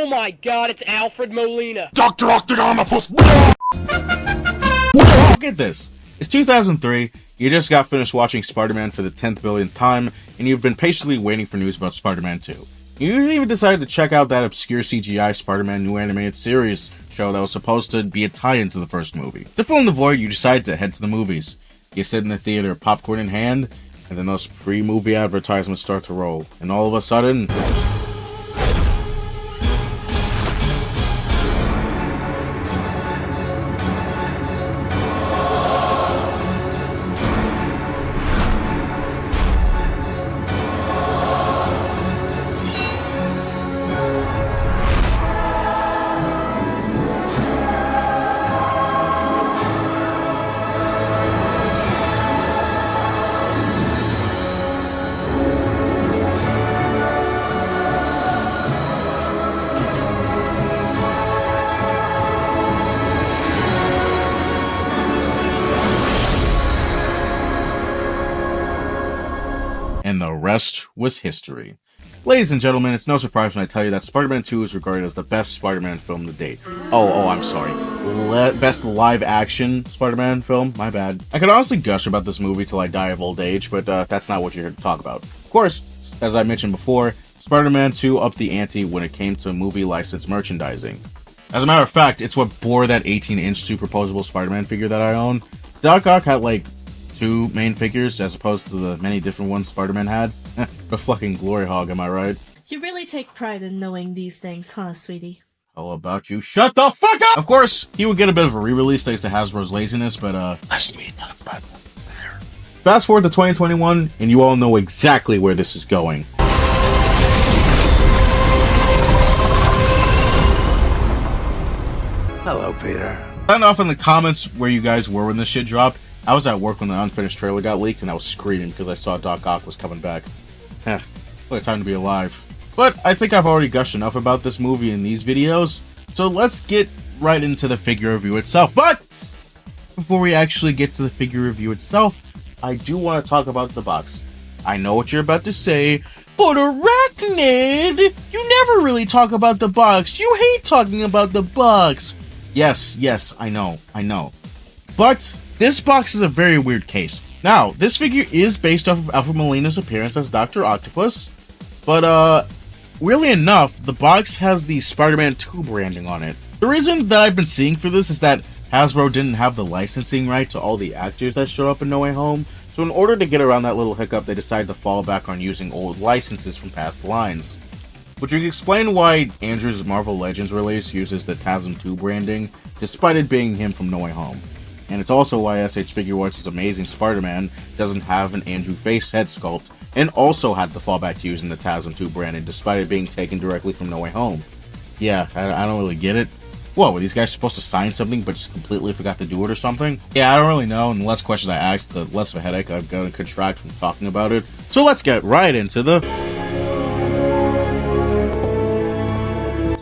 Oh my god, it's Alfred Molina! Dr. Octagonopus! Look at this. It's 2003, you just got finished watching Spider-Man for the 10th billionth time, and you've been patiently waiting for news about Spider-Man 2. You even decided to check out that obscure CGI Spider-Man new animated series show that was supposed to be a tie-in to the first movie. To fill in the void, you decide to head to the movies. You sit in the theater, popcorn in hand, and then those pre-movie advertisements start to roll. And all of a sudden... and the rest was history. Ladies and gentlemen, it's no surprise when I tell you that Spider-Man 2 is regarded as the best Spider-Man film to date. I'm sorry. Best live-action Spider-Man film? My bad. I could honestly gush about this movie till I die of old age, but that's not what you're here to talk about. Of course, as I mentioned before, Spider-Man 2 upped the ante when it came to movie license merchandising. As a matter of fact, it's what bore that 18-inch superposable Spider-Man figure that I own. Doc Ock had like 2 main figures as opposed to the many different ones Spider-Man had. A fucking glory hog, am I right? You really take pride in knowing these things, huh, sweetie? How about you shut the fuck up? Of course, he would get a bit of a re-release thanks to Hasbro's laziness, but let's talk about that later. Fast forward to 2021, and you all know exactly where this is going. Hello, Peter. Starting off in the comments where you guys were when this shit dropped. I was at work when the unfinished trailer got leaked, and I was screaming because I saw Doc Ock was coming back. What a time to be alive. But I think I've already gushed enough about this movie in these videos, so let's get right into the figure review itself. But before we actually get to the figure review itself, I do want to talk about the box. I know what you're about to say, but Arachnid, you never really talk about the box. You hate talking about the box. Yes, I know. But this box is a very weird case. Now, this figure is based off of Alfred Molina's appearance as Dr. Octopus, but weirdly enough, the box has the Spider-Man 2 branding on it. The reason that I've been seeing for this is that Hasbro didn't have the licensing right to all the actors that show up in No Way Home, so in order to get around that little hiccup, they decided to fall back on using old licenses from past lines. Which would explain why Andrew's Marvel Legends release uses the TASM 2 branding, despite it being him from No Way Home. And it's also why SH Figuarts' Amazing Spider-Man doesn't have an Andrew face head sculpt, and also had to fall back to using the TASM 2 branding, despite it being taken directly from No Way Home. Yeah, I don't really get it. What, were these guys supposed to sign something but just completely forgot to do it or something? Yeah, I don't really know, and the less questions I ask, the less of a headache I've got to contract from talking about it. So let's get right into the...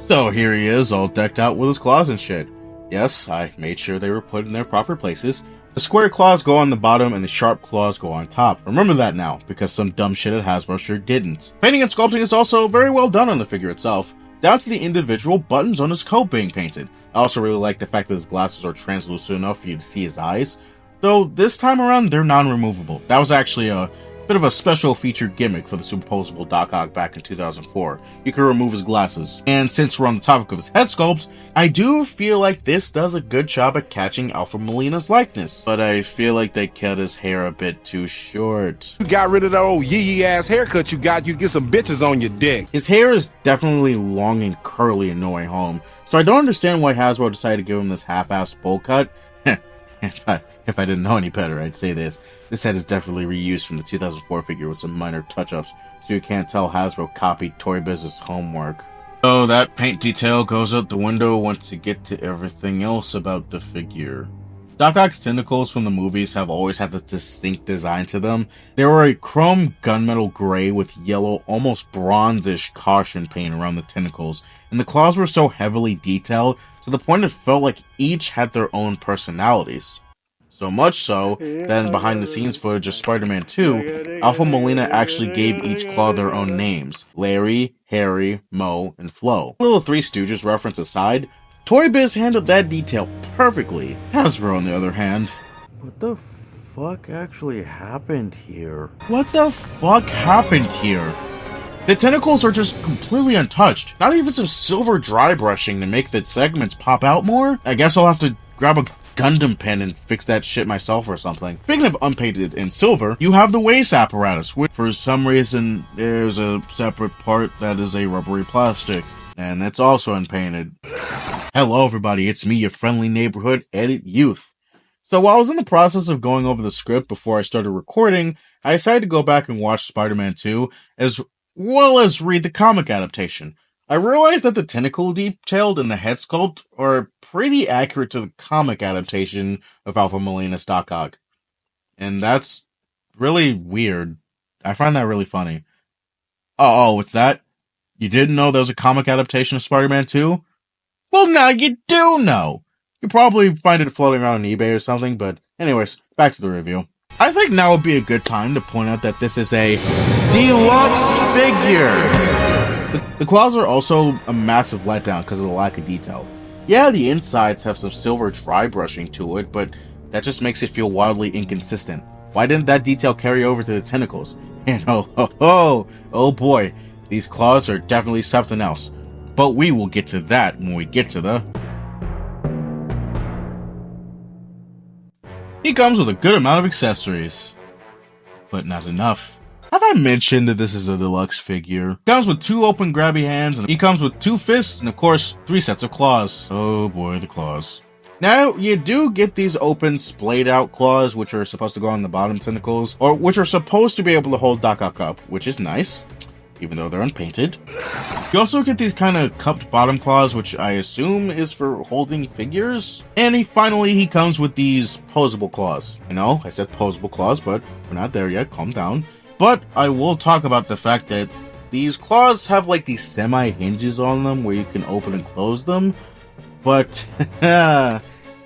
So here he is, all decked out with his claws and shit. Yes, I made sure they were put in their proper places. The square claws go on the bottom and the sharp claws go on top. Remember that now, because some dumb shit at Hasbro sure didn't. Painting and sculpting is also very well done on the figure itself, down to the individual buttons on his coat being painted. I also really like the fact that his glasses are translucent enough for you to see his eyes, though this time around they're non-removable. That was actually a bit of a special featured gimmick for the superposable Doc Ock back in 2004. You could remove his glasses. And since we're on the topic of his head sculpt, I do feel like this does a good job at catching Alfred Molina's likeness, but I feel like they cut his hair a bit too short. You got rid of that old yee ass haircut you got, you get some bitches on your dick. His hair is definitely long and curly in No Way Home, so I don't understand why Hasbro decided to give him this half-assed bowl cut. If I didn't know any better, I'd say this. This head is definitely reused from the 2004 figure with some minor touch-ups, so you can't tell Hasbro copied Toy Biz's homework. So that paint detail goes out the window once you get to everything else about the figure. Doc Ock's tentacles from the movies have always had a distinct design to them. They were a chrome gunmetal gray with yellow, almost bronzish caution paint around the tentacles, and the claws were so heavily detailed to the point it felt like each had their own personalities. So much so that in behind the scenes footage of Spider-Man 2, Alpha Molina actually gave each claw their own names: Larry, Harry, Mo, and Flo. A little Three Stooges reference aside, Toy Biz handled that detail perfectly. Hasbro, on the other hand, what the fuck actually happened here? What the fuck happened here? The tentacles are just completely untouched. Not even some silver dry brushing to make the segments pop out more? I guess I'll have to grab a Gundam pen and fix that shit myself or something. Speaking of unpainted in silver, you have the waist apparatus, which for some reason there's a separate part that is a rubbery plastic, and it's also unpainted. Hello everybody, it's me, your friendly neighborhood ArachnidYouth. So while I was in the process of going over the script before I started recording, I decided to go back and watch Spider-Man 2, as well as read the comic adaptation. I realized that the tentacle detailed in the head sculpt are pretty accurate to the comic adaptation of Alpha Molina's Doc Ock. And that's really weird. I find that really funny. Oh, what's that? You didn't know there was a comic adaptation of Spider-Man 2? Well, now you do know! You probably find it floating around on eBay or something, but anyways, back to the review. I think now would be a good time to point out that this is a deluxe figure! The claws are also a massive letdown because of the lack of detail. Yeah, the insides have some silver dry brushing to it, but that just makes it feel wildly inconsistent. Why didn't that detail carry over to the tentacles? And oh boy, these claws are definitely something else. But we will get to that when we get to the... He comes with a good amount of accessories, but not enough. Have I mentioned that this is a deluxe figure? He comes with 2 open grabby hands, and he comes with 2 fists, and of course, 3 sets of claws. Oh boy, the claws. Now, you do get these open, splayed out claws, which are supposed to go on the bottom tentacles, or which are supposed to be able to hold Doc Ock up, which is nice, even though they're unpainted. You also get these kind of cupped bottom claws, which I assume is for holding figures. And he comes with these posable claws. I know, I said posable claws, but we're not there yet, calm down. But I will talk about the fact that these claws have like these semi-hinges on them where you can open and close them. But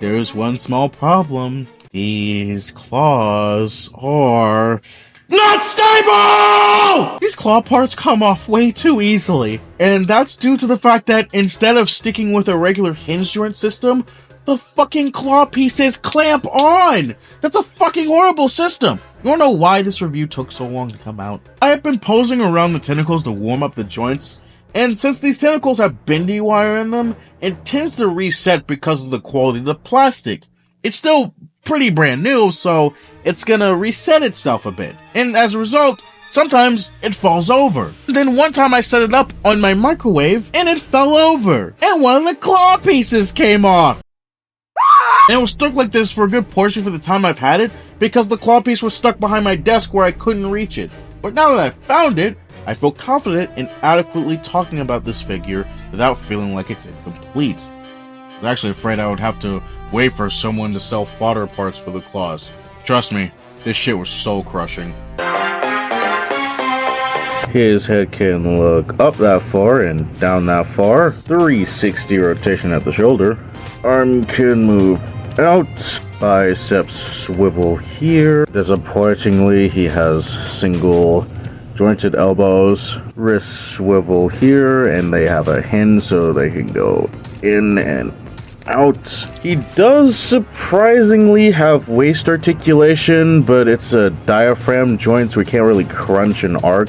there's one small problem. These claws are not stable! These claw parts come off way too easily. And that's due to the fact that instead of sticking with a regular hinge joint system, the fucking claw pieces clamp on! That's a fucking horrible system! You wanna know why this review took so long to come out? I have been posing around the tentacles to warm up the joints, and since these tentacles have bendy wire in them, it tends to reset because of the quality of the plastic. It's still pretty brand new, so it's gonna reset itself a bit. And as a result, sometimes it falls over. Then one time I set it up on my microwave, and it fell over. And one of the claw pieces came off. And it was stuck like this for a good portion for the time I've had it, because the claw piece was stuck behind my desk where I couldn't reach it. But now that I've found it, I feel confident in adequately talking about this figure without feeling like it's incomplete. I was actually afraid I would have to wait for someone to sell fodder parts for the claws. Trust me, this shit was soul crushing. His head can look up that far and down that far. 360 rotation at the shoulder. Arm can move out. Biceps swivel here. Disappointingly, he has single jointed elbows. Wrist swivel here, and they have a hinge so they can go in and out. He does surprisingly have waist articulation, but it's a diaphragm joint, so he can't really crunch and arc.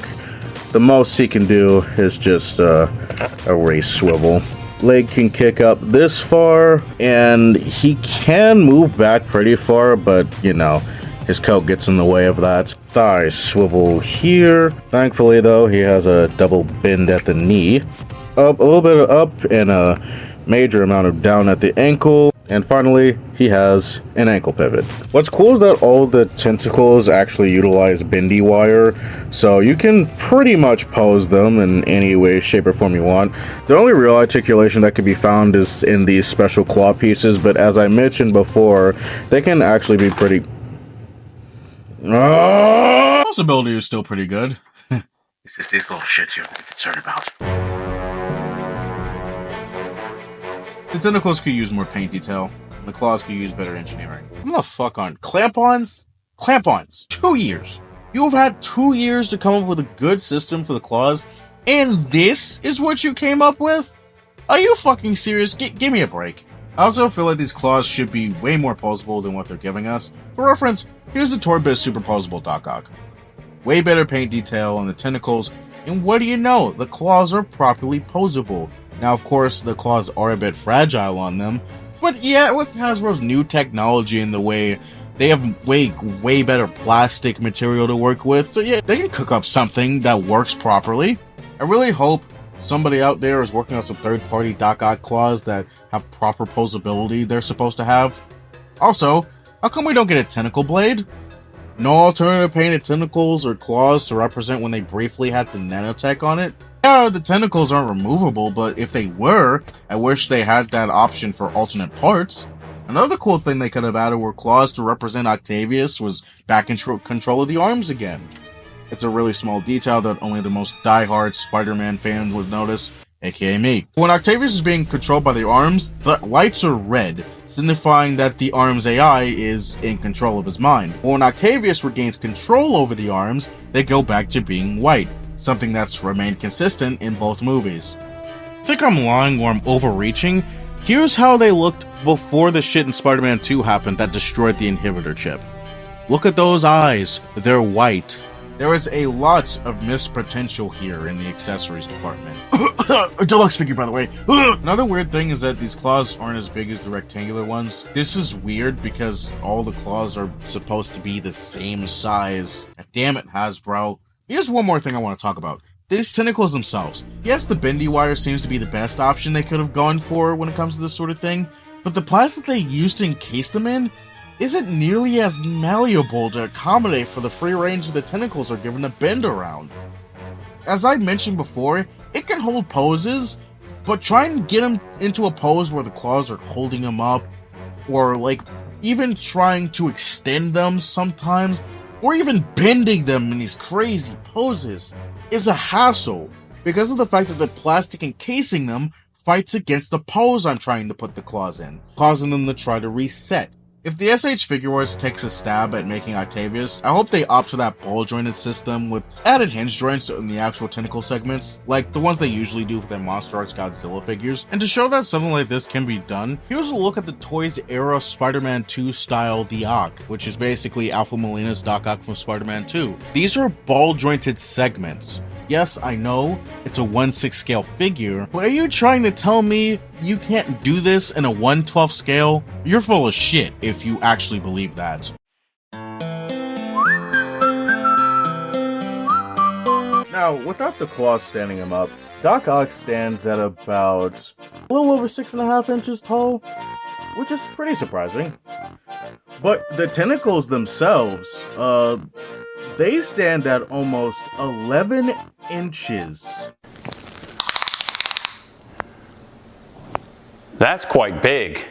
The most he can do is just a waist swivel. Leg can kick up this far, and he can move back pretty far, but you know, his coat gets in the way of that. Thigh swivel here. Thankfully though, he has a double bend at the knee. Up, a little bit of up, and a major amount of down at the ankle. And finally, he has an ankle pivot. What's cool is that all the tentacles actually utilize bendy wire, so you can pretty much pose them in any way, shape, or form you want. The only real articulation that can be found is in these special claw pieces, but as I mentioned before, they can actually be pretty... Possibility is still pretty good. It's just these little shits you're concerned about. The tentacles could use more paint detail. The claws could use better engineering. I'm the fuck on. Clamp-ons? Clamp-ons. 2 years. You've had 2 years to come up with a good system for the claws, and this is what you came up with? Are you fucking serious? Give me a break. I also feel like these claws should be way more posable than what they're giving us. For reference, here's the Torbiz Super Posable Doc Ock. Way better paint detail on the tentacles, and what do you know? The claws are properly posable. Now, of course, the claws are a bit fragile on them, but yeah, with Hasbro's new technology and the way they have way better plastic material to work with, so yeah, they can cook up something that works properly. I really hope somebody out there is working on some third-party Doc Ock claws that have proper posability they're supposed to have. Also, how come we don't get a tentacle blade? No alternative painted tentacles or claws to represent when they briefly had the nanotech on it? Yeah, the tentacles aren't removable, but if they were, I wish they had that option for alternate parts. Another cool thing they could have added were claws to represent Octavius was back in control of the arms again. It's a really small detail that only the most diehard Spider-Man fans would notice, aka me. When Octavius is being controlled by the arms, the lights are red, signifying that the arm's AI is in control of his mind. When Octavius regains control over the arms, they go back to being white, something that's remained consistent in both movies. I think I'm lying or I'm overreaching. Here's how they looked before the shit in Spider-Man 2 happened that destroyed the inhibitor chip. Look at those eyes, they're white. There is a lot of missed potential here in the accessories department. A deluxe figure, by the way. Another weird thing is that these claws aren't as big as the rectangular ones. This is weird because all the claws are supposed to be the same size. Damn it, Hasbro. Here's one more thing I want to talk about. These tentacles themselves. Yes, the bendy wire seems to be the best option they could have gone for when it comes to this sort of thing, but the plastic they used to encase them in isn't nearly as malleable to accommodate for the free range the tentacles are given to bend around. As I mentioned before, it can hold poses, but try and get them into a pose where the claws are holding them up, or like even trying to extend them sometimes, or even bending them in these crazy poses is a hassle because of the fact that the plastic encasing them fights against the pose I'm trying to put the claws in, causing them to try to reset. If the SH Figuarts takes a stab at making Octavius, I hope they opt for that ball-jointed system with added hinge joints in the actual tentacle segments, like the ones they usually do for their Monster Arts Godzilla figures. And to show that something like this can be done, here's a look at the Toys era Spider-Man 2 style Doc, which is basically Alpha Molina's Doc Ock from Spider-Man 2. These are ball-jointed segments. Yes, I know, it's a 1/6 scale figure, but are you trying to tell me you can't do this in a 1/12 scale? You're full of shit if you actually believe that. Now, without the claws standing him up, Doc Ock stands at about a little over 6.5 inches tall, which is pretty surprising. But the tentacles themselves, they stand at almost 11 inches. That's quite big.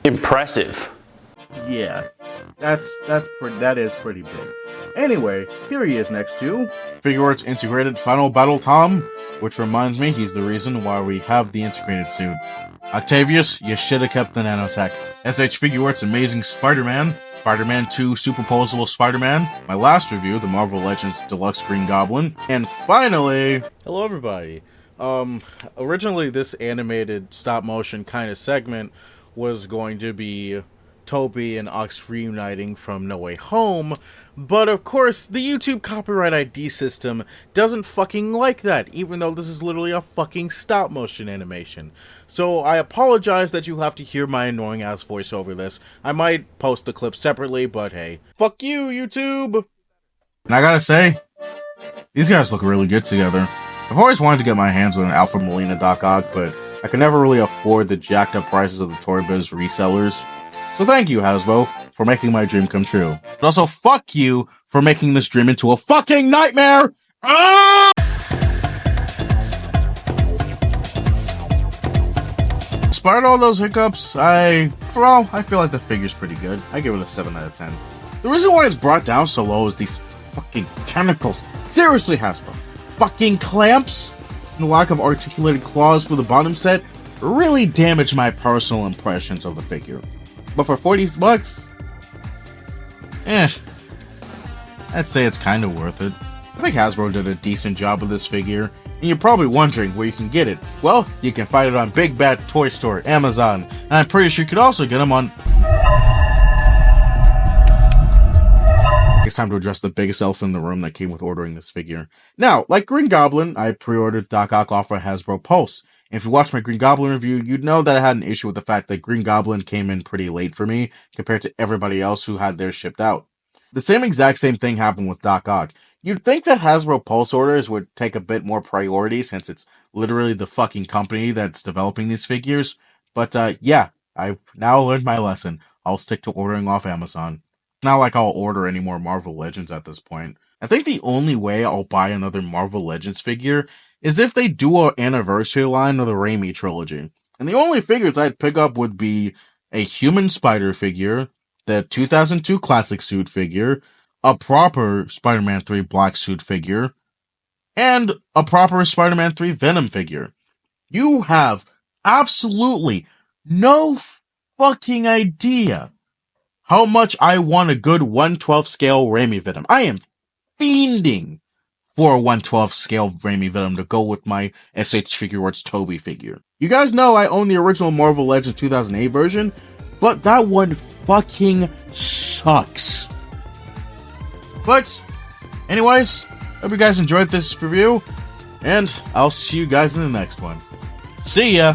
Impressive. Yeah, that is pretty big. Anyway, here he is next to Figuarts Integrated Final Battle Tom, which reminds me he's the reason why we have the integrated suit. Octavius, you should have kept the nanotech. SH Figuarts Amazing Spider-Man, Spider-Man 2 Superposable Spider-Man, my last review, the Marvel Legends Deluxe Green Goblin, and finally, hello everybody. Originally this animated stop-motion kind of segment was going to be Toby and Ox reuniting from No Way Home, but of course the YouTube copyright ID system doesn't fucking like that, even though this is literally a fucking stop-motion animation. So I apologize that you have to hear my annoying ass voice over this. I might post the clip separately, but hey. Fuck you, YouTube! And I gotta say, these guys look really good together. I've always wanted to get my hands on an Alfred Molina Doc Ock, but I could never really afford the jacked up prices of the Toy Biz resellers. So thank you, Hasbro, for making my dream come true. But also, fuck you for making this dream into a fucking nightmare! Ah! Despite all those hiccups, I feel like the figure's pretty good. I give it a 7 out of 10. The reason why it's brought down so low is these fucking tentacles. Seriously, Hasbro. Fucking clamps? And the lack of articulated claws for the bottom set? really damaged my personal impressions of the figure. But for $40, I'd say it's kind of worth it. I think Hasbro did a decent job with this figure, and you're probably wondering where you can get it. Well, you can find it on Big Bad Toy Store, Amazon, and I'm pretty sure you could also get them on... It's time to address the biggest elephant in the room that came with ordering this figure. Now, like Green Goblin, I pre-ordered Doc Ock off of Hasbro Pulse. And if you watched my Green Goblin review, you'd know that I had an issue with the fact that Green Goblin came in pretty late for me compared to everybody else who had theirs shipped out. The exact same thing happened with Doc Ock. You'd think that Hasbro Pulse orders would take a bit more priority since it's literally the fucking company that's developing these figures. But yeah, I've now learned my lesson. I'll stick to ordering off Amazon. Not like I'll order any more Marvel Legends at this point. I think the only way I'll buy another Marvel Legends figure is if they do an anniversary line of the Raimi trilogy. And the only figures I'd pick up would be a human spider figure, the 2002 classic suit figure, a proper Spider-Man 3 black suit figure, and a proper Spider-Man 3 Venom figure. You have absolutely no fucking idea how much I want a good 1/12 scale Raimi Venom. I am fiending for a 1/12 scale Raimi Venom to go with my SH Figure Arts Toby figure. You guys know I own the original Marvel Legends 2008 version, but that one fucking sucks. But, anyways, hope you guys enjoyed this review, and I'll see you guys in the next one. See ya!